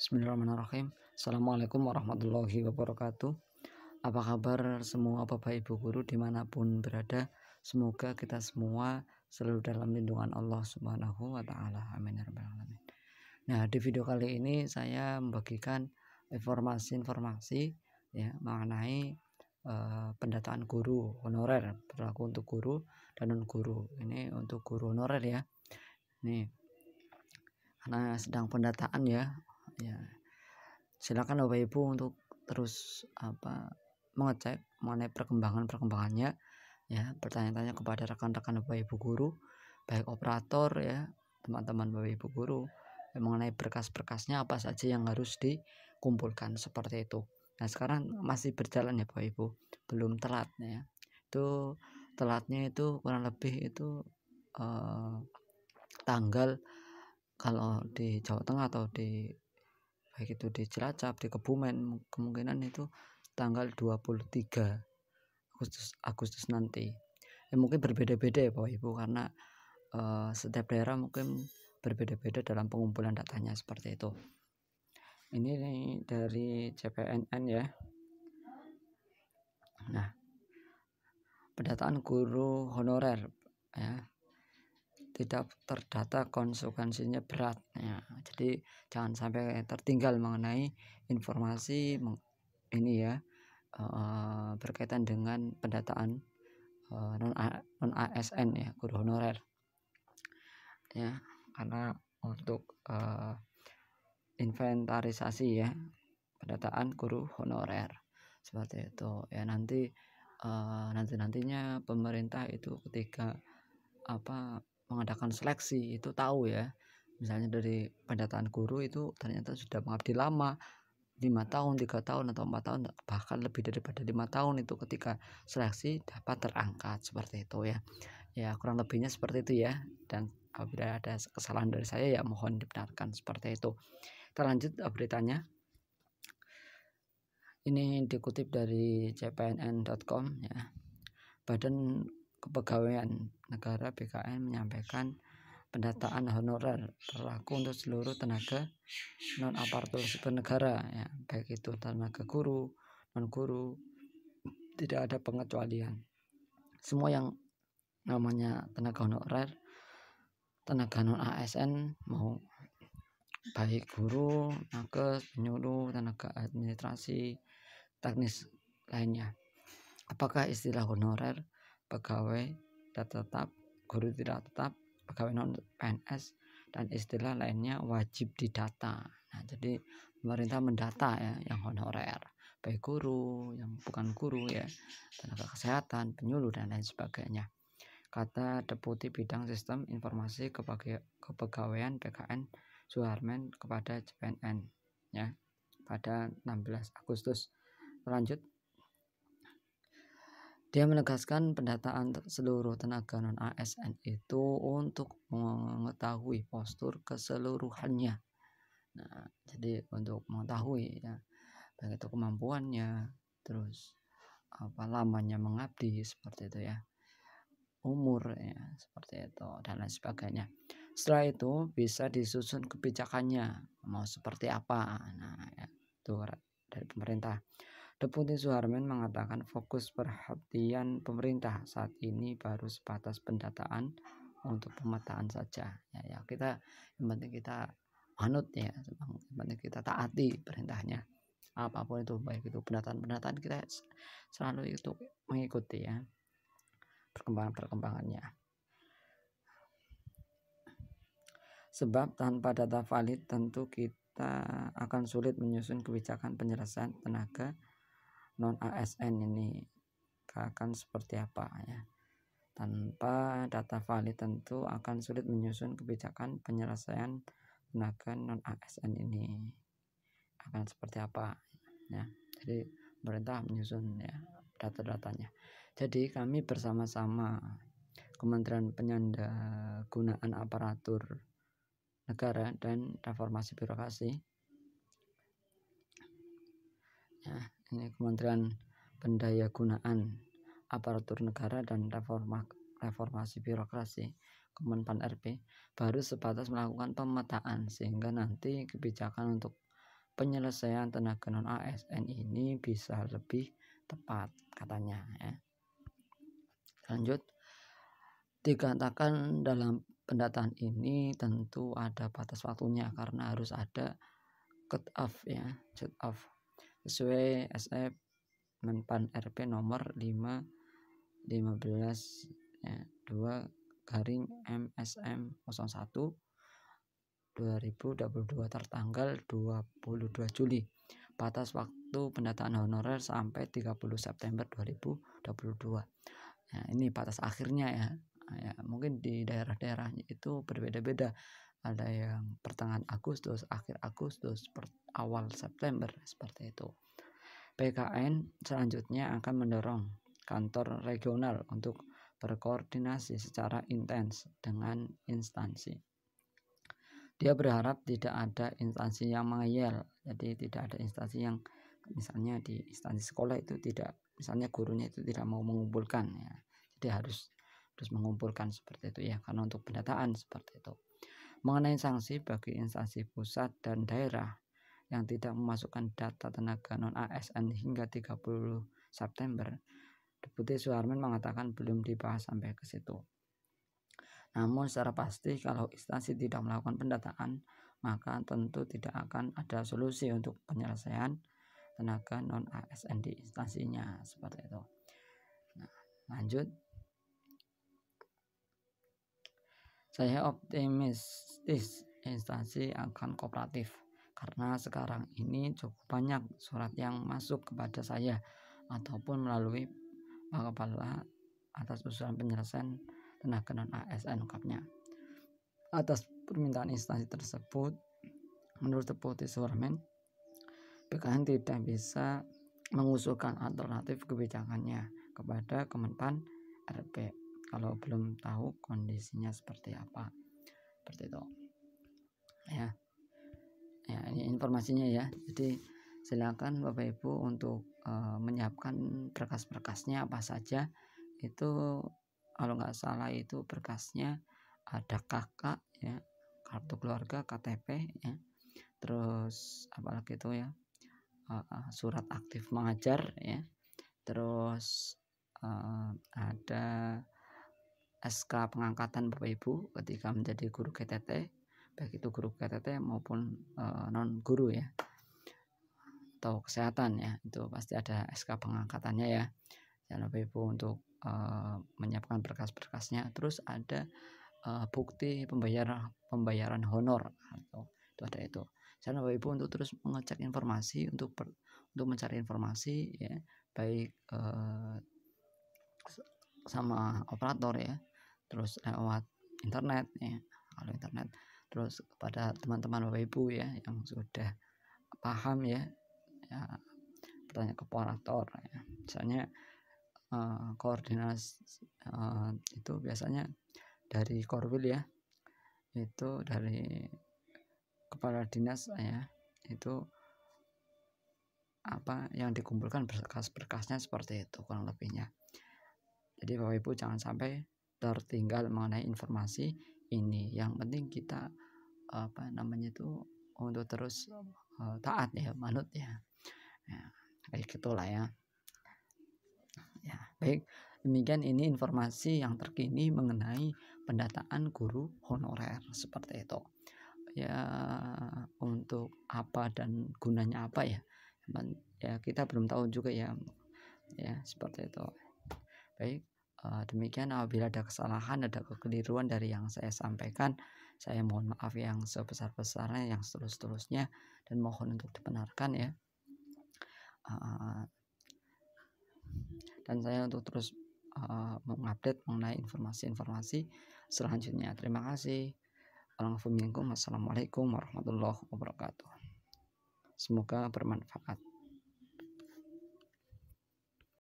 Bismillahirrahmanirrahim. Assalamualaikum warahmatullahi wabarakatuh. Apa kabar semua Bapak Ibu Guru dimanapun berada? Semoga kita semua selalu dalam lindungan Allah Subhanahu wa Ta'ala. Amin ya rabbal alamin. Nah, di video kali ini saya membagikan informasi ya mengenai pendataan guru honorer berlaku untuk guru dan non guru. Ini untuk guru honorer ya. Ini karena sedang pendataan ya. Silakan Bapak Ibu untuk terus mengecek mengenai perkembangannya ya, bertanya-tanya kepada rekan-rekan Bapak Ibu guru, baik operator ya, teman-teman Bapak Ibu guru mengenai berkas-berkasnya apa saja yang harus dikumpulkan seperti itu. Nah, sekarang masih berjalan ya Bapak Ibu, belum telat ya. Itu telatnya itu kurang lebih itu tanggal, kalau di Jawa Tengah atau baik itu di Cilacap, di Kebumen, kemungkinan itu tanggal 23 Agustus nanti. Mungkin berbeda-beda ya Bapak Ibu, karena setiap daerah mungkin berbeda-beda dalam pengumpulan datanya seperti itu. Ini dari CPNN ya. Nah, pendataan guru honorer ya, tidak terdata konsekuensinya berat ya. Jadi jangan sampai tertinggal mengenai informasi ini ya, berkaitan dengan pendataan non ASN ya, guru honorer ya, karena untuk inventarisasi ya pendataan guru honorer seperti itu ya. Nantinya pemerintah itu ketika mengadakan seleksi itu tahu ya, misalnya dari pendataan guru itu ternyata sudah mengabdi lama 5 tahun, 3 tahun atau 4 tahun, bahkan lebih daripada 5 tahun, itu ketika seleksi dapat terangkat seperti itu ya. Ya, kurang lebihnya seperti itu ya. Dan apabila ada kesalahan dari saya ya mohon dibenarkan seperti itu. Kita lanjut beritanya. Ini dikutip dari cpnn.com ya. Badan Kepegawaian Negara BKN menyampaikan pendataan honorer berlaku untuk seluruh tenaga non aparatur sipil negara ya, baik itu tenaga guru, non guru, tidak ada pengecualian. Semua yang namanya tenaga honorer, tenaga non ASN, mau baik guru, nakes, penyuluh, tenaga administrasi, teknis lainnya. Apakah istilah honorer, pegawai tetap, guru tidak tetap, pegawai non PNS, dan istilah lainnya wajib didata. Nah, jadi pemerintah mendata ya yang honorer, baik guru, yang bukan guru ya, tenaga kesehatan, penyuluh dan lain sebagainya. Kata Deputi Bidang Sistem Informasi Kepegawaian BKN Suharmen kepada CPNN ya pada 16 Agustus. Lanjut. Dia menegaskan pendataan seluruh tenaga non ASN itu untuk mengetahui postur keseluruhannya. Nah, jadi untuk mengetahui ya, baik itu kemampuannya, terus lamanya mengabdi seperti itu ya, umur ya seperti itu dan lain sebagainya. Setelah itu bisa disusun kebijakannya mau seperti apa. Nah, ya, itu dari pemerintah. Deputi Suharmen mengatakan fokus perhatian pemerintah saat ini baru sebatas pendataan untuk pemetaan saja. Ya, kita yang penting kita anut ya, yang penting kita taati perintahnya. Apapun itu, baik itu pendataan kita selalu itu mengikuti ya perkembangannya. Sebab tanpa data valid tentu kita akan sulit menyusun kebijakan penyelesaian tenaga non ASN ini akan seperti apa ya. Tanpa data valid tentu akan sulit menyusun kebijakan penyelesaian tenaga non ASN ini akan seperti apa ya. Jadi pemerintah menyusun ya data-datanya. Jadi kami bersama-sama Kementerian Penyandanggunaan Aparatur Negara dan Reformasi Birokrasi ya, ini Kementerian Pendayagunaan Aparatur Negara dan Reformasi Birokrasi Kemenpan RB baru sebatas melakukan pemetaan, sehingga nanti kebijakan untuk penyelesaian tenaga non ASN ini bisa lebih tepat katanya ya. Lanjut, dikatakan dalam pendataan ini tentu ada batas waktunya karena harus ada cut off ya, cut off sesuai SF Menpan RP nomor 15 ya, 2/MSM 01 2022 tertanggal 22 Juli. Batas waktu pendataan honorer sampai 30 September 2022. Nah, ini batas akhirnya ya. Ya, mungkin di daerah-daerahnya itu berbeda-beda. Ada yang pertengahan Agustus, akhir Agustus, awal September seperti itu. PKN selanjutnya akan mendorong kantor regional untuk berkoordinasi secara intens dengan instansi. Dia berharap tidak ada instansi yang mengeyel, jadi tidak ada instansi yang misalnya di instansi sekolah itu tidak, misalnya gurunya itu tidak mau mengumpulkan ya, jadi harus mengumpulkan seperti itu ya, karena untuk pendataan seperti itu. Mengenai sanksi bagi instansi pusat dan daerah yang tidak memasukkan data tenaga non ASN hingga 30 September, Deputi Suharman mengatakan belum dibahas sampai ke situ. Namun secara pasti kalau instansi tidak melakukan pendataan, maka tentu tidak akan ada solusi untuk penyelesaian tenaga non ASN di instansinya seperti itu. Nah, lanjut. Saya optimistis instansi akan kooperatif karena sekarang ini cukup banyak surat yang masuk kepada saya ataupun melalui Pak Kepala atas usulan penyelesaian tenaga non ASN ungkapnya. Atas permintaan instansi tersebut, menurut Deputi Suharman, PKN tidak bisa mengusulkan alternatif kebijakannya kepada Kemenpan RP kalau belum tahu kondisinya seperti apa. Seperti itu. Ya, ini informasinya ya. Jadi silakan Bapak Ibu untuk menyiapkan berkas-berkasnya apa saja. Itu kalau nggak salah itu berkasnya ada KK ya, kartu keluarga, KTP ya, terus apalagi itu ya, surat aktif mengajar ya, terus ada SK pengangkatan Bapak Ibu ketika menjadi guru GTT, baik itu guru GTT maupun non guru ya, atau kesehatan ya, itu pasti ada SK pengangkatannya ya. Jangan Bapak Ibu untuk menyiapkan berkas-berkasnya. Terus ada bukti pembayaran honor atau itu ada itu. Jangan Bapak Ibu untuk terus mengecek informasi untuk mencari informasi ya, baik sama operator ya, terus lewat internet ya, kalau internet, terus kepada teman-teman Bapak Ibu ya yang sudah paham ya, bertanya ke operator ya. Misalnya koordinasi itu biasanya dari Korwil ya, itu dari kepala dinas ya, itu apa yang dikumpulkan berkas-berkasnya seperti itu kurang lebihnya. Jadi Bapak Ibu jangan sampai tertinggal mengenai informasi ini. Yang penting kita untuk terus taat ya, manut ya, kayak gitulah ya. Ya, baik, demikian ini informasi yang terkini mengenai pendataan guru honorer seperti itu. Ya, untuk apa dan gunanya apa ya? Ya kita belum tahu juga ya. Ya, seperti itu. Baik, demikian apabila ada kesalahan, ada kekeliruan dari yang saya sampaikan, saya mohon maaf yang sebesar-besarnya, yang seterus-terusnya, dan mohon untuk dibenarkan ya. Dan saya untuk terus mengupdate mengenai informasi-informasi selanjutnya. Terima kasih. Assalamualaikum warahmatullahi wabarakatuh. Semoga bermanfaat.